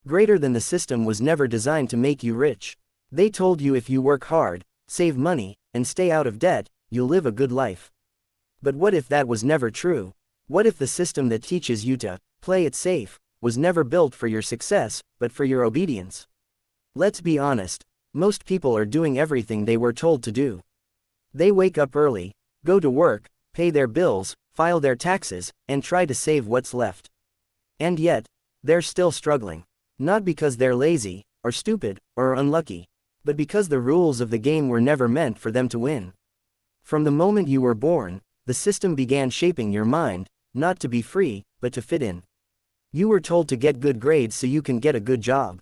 Greater than the system was never designed to make you rich. They told you if you work hard, save money, and stay out of debt, you'll live a good life. But what if that was never true? What if the system that teaches you to play it safe was never built for your success, but for your obedience? Let's be honest, most people are doing everything they were told to do. They wake up early, go to work, pay their bills, file their taxes, and try to save what's left. And yet, they're still struggling. Not because they're lazy, or stupid, or unlucky, but because the rules of the game were never meant for them to win. From the moment you were born, the system began shaping your mind, not to be free, but to fit in. You were told to get good grades so you can get a good job.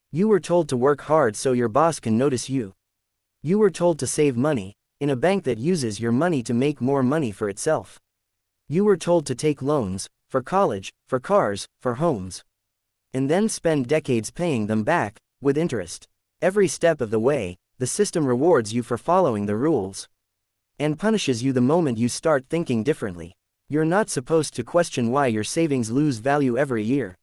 You were told to work hard so your boss can notice you. You were told to save money, in a bank that uses your money to make more money for itself. You were told to take loans, for college, for cars, for homes. And then spend decades paying them back, with interest. Every step of the way, the system rewards you for following the rules. And punishes you the moment you start thinking differently. You're not supposed to question why your savings lose value every year.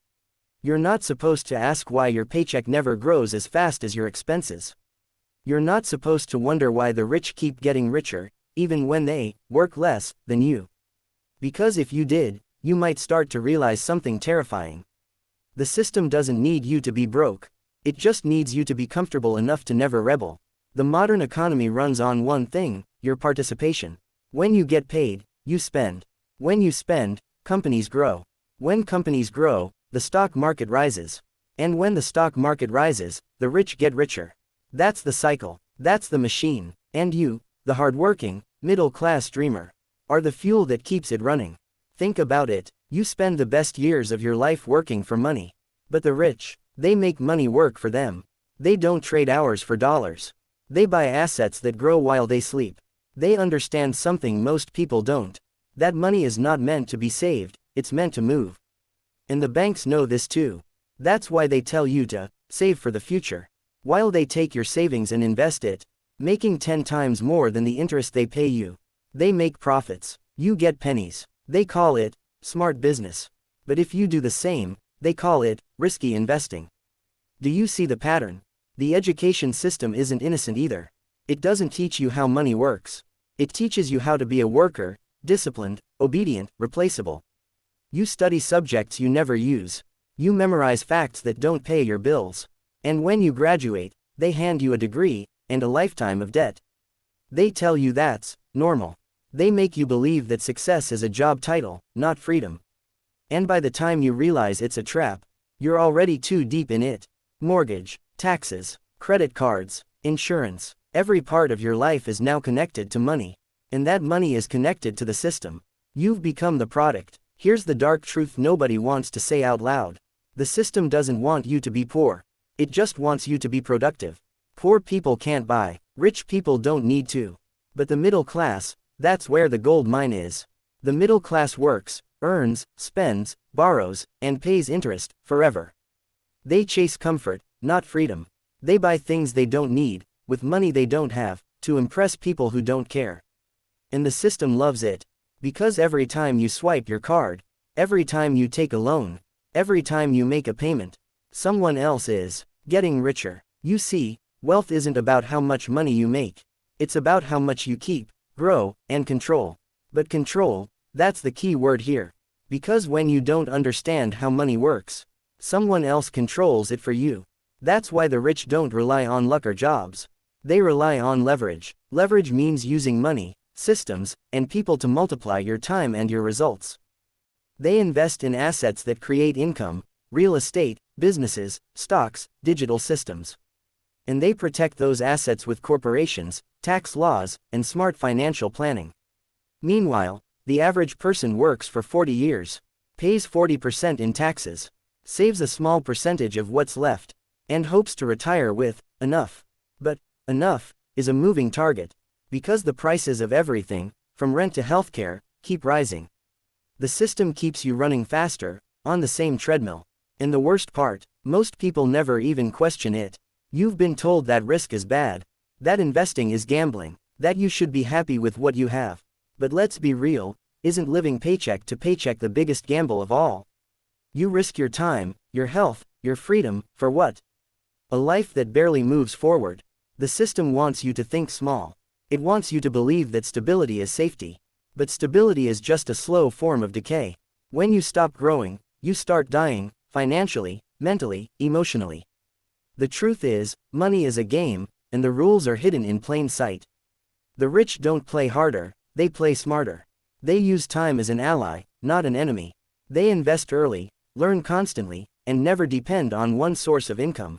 You're not supposed to ask why your paycheck never grows as fast as your expenses. You're not supposed to wonder why the rich keep getting richer, even when they work less than you. Because if you did, you might start to realize something terrifying. The system doesn't need you to be broke. It just needs you to be comfortable enough to never rebel. The modern economy runs on one thing, your participation. When you get paid, you spend. When you spend, companies grow. When companies grow, the stock market rises. And when the stock market rises, the rich get richer. That's the cycle. That's the machine. And you, the hardworking, middle-class dreamer, are the fuel that keeps it running. Think about it. You spend the best years of your life working for money. But the rich, they make money work for them. They don't trade hours for dollars. They buy assets that grow while they sleep. They understand something most people don't. That money is not meant to be saved, it's meant to move. And the banks know this too. That's why they tell you to save for the future. While they take your savings and invest it, making 10 times more than the interest they pay you. They make profits. You get pennies. They call it smart business. But if you do the same, they call it risky investing. Do you see the pattern? The education system isn't innocent either. It doesn't teach you how money works. It teaches you how to be a worker, disciplined, obedient, replaceable. You study subjects you never use. You memorize facts that don't pay your bills. And when you graduate, they hand you a degree and a lifetime of debt. They tell you that's normal. They make you believe that success is a job title, not freedom. And by the time you realize it's a trap, you're already too deep in it. Mortgage, taxes, credit cards, insurance, every part of your life is now connected to money. And that money is connected to the system. You've become the product. Here's the dark truth nobody wants to say out loud. The system doesn't want you to be poor. It just wants you to be productive. Poor people can't buy. Rich people don't need to. But the middle class, that's where the gold mine is. The middle class works, earns, spends, borrows, and pays interest, forever. They chase comfort, not freedom. They buy things they don't need, with money they don't have, to impress people who don't care. And the system loves it. Because every time you swipe your card, every time you take a loan, every time you make a payment, someone else is getting richer. You see, wealth isn't about how much money you make. It's about how much you keep, grow, and control. But control, that's the key word here. Because when you don't understand how money works, someone else controls it for you. That's why the rich don't rely on luck or jobs. They rely on leverage. Leverage means using money, systems, and people to multiply your time and your results. They invest in assets that create income, real estate, businesses, stocks, digital systems. And they protect those assets with corporations, tax laws, and smart financial planning. Meanwhile, the average person works for 40 years, pays 40% in taxes, saves a small percentage of what's left, and hopes to retire with enough. But enough is a moving target, because the prices of everything, from rent to healthcare, keep rising. The system keeps you running faster, on the same treadmill. And the worst part, most people never even question it. You've been told that risk is bad, that investing is gambling, that you should be happy with what you have. But let's be real, isn't living paycheck to paycheck the biggest gamble of all? You risk your time, your health, Your freedom, for what? A life that barely moves forward. The system wants you to think small. It wants you to believe that stability is safety. But stability is just a slow form of decay. When you stop growing, you start dying, financially, mentally, emotionally. The truth is, money is a game, and the rules are hidden in plain sight. The rich don't play harder, they play smarter. They use time as an ally, not an enemy. They invest early, learn constantly, and never depend on one source of income.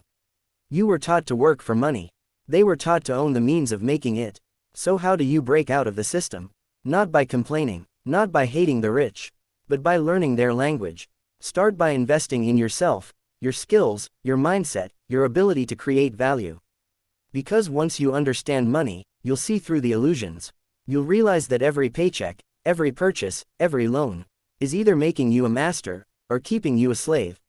You were taught to work for money. They were taught to own the means of making it. So how do you break out of the system? Not by complaining, not by hating the rich, but by learning their language. Start by investing in yourself, your skills, your mindset, your ability to create value. Because once you understand money, you'll see through the illusions. You'll realize that every paycheck, every purchase, every loan, is either making you a master, or keeping you a slave.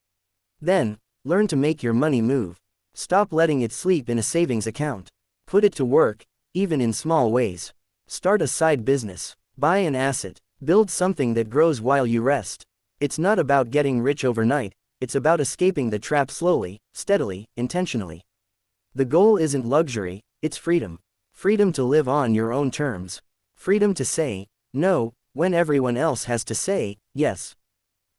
Then, learn to make your money move. Stop letting it sleep in a savings account. Put it to work, even in small ways. Start a side business. Buy an asset. Build something that grows while you rest. It's not about getting rich overnight, it's about escaping the trap slowly, steadily, intentionally. The goal isn't luxury, it's freedom. Freedom to live on your own terms. Freedom to say no when everyone else has to say yes.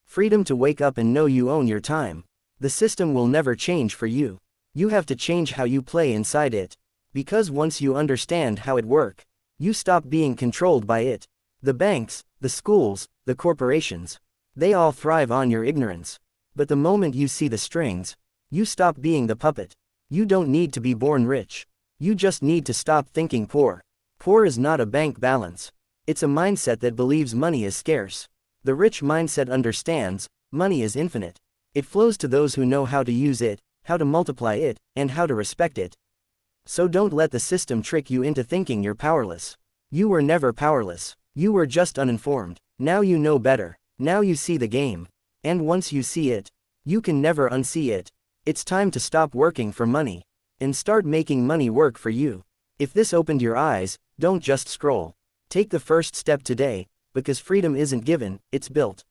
Freedom to wake up and know you own your time. The system will never change for you. You have to change how you play inside it. Because once you understand how it works, you stop being controlled by it. The banks, the schools, the corporations, they all thrive on your ignorance. But the moment you see the strings, you stop being the puppet. You don't need to be born rich. You just need to stop thinking poor. Poor is not a bank balance. It's a mindset that believes money is scarce. The rich mindset understands, money is infinite. It flows to those who know how to use it, how to multiply it, and how to respect it. So don't let the system trick you into thinking you're powerless. You were never powerless. You were just uninformed. Now you know better. Now you see the game. And once you see it, you can never unsee it. It's time to stop working for money and start making money work for you. If this opened your eyes, don't just scroll. Take the first step today, because freedom isn't given, it's built.